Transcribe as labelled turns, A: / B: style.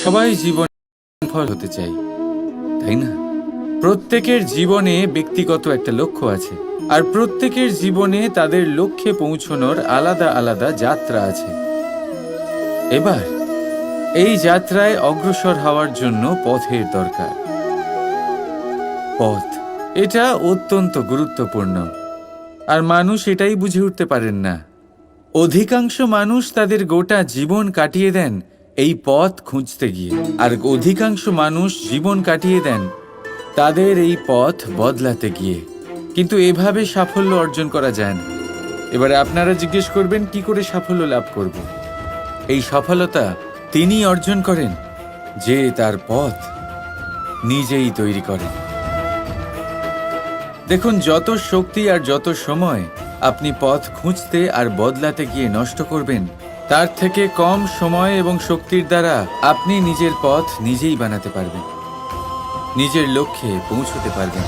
A: সবাই জীবন ফল হতে চাই, তাই না? প্রত্যেকের জীবনে ব্যক্তিগত একটা লক্ষ্য আছে, আর প্রত্যেকের জীবনে তাদের লক্ষ্যে পৌঁছানোর আলাদা আলাদা যাত্রা আছে। এবার এই যাত্রায় অগ্রসর হওয়ার জন্য পথের দরকার। পথ এটা অত্যন্ত গুরুত্বপূর্ণ, আর মানুষ এটাই বুঝে উঠতে পারেন না। অধিকাংশ মানুষ তাদের গোটা জীবন কাটিয়ে দেন এই পথ খুঁজতে গিয়ে, আর অধিকাংশ মানুষ জীবন কাটিয়ে দেন তাদের এই পথ বদলাতে গিয়ে। কিন্তু এভাবে সাফল্য অর্জন করা যায় না। এবারে আপনারা জিজ্ঞেস করবেন, কি করে সাফল্য লাভ করব? এই সফলতা তিনি অর্জন করেন যে তার পথ নিজেই তৈরি করেন। দেখুন, যত শক্তি আর যত সময় আপনি পথ খুঁজতে আর বদলাতে গিয়ে নষ্ট করবেন, তার থেকে কম সময় এবং শক্তির দ্বারা আপনি নিজের পথ নিজেই বানাতে পারবেন, নিজের লক্ষ্যে পৌঁছতে পারবেন।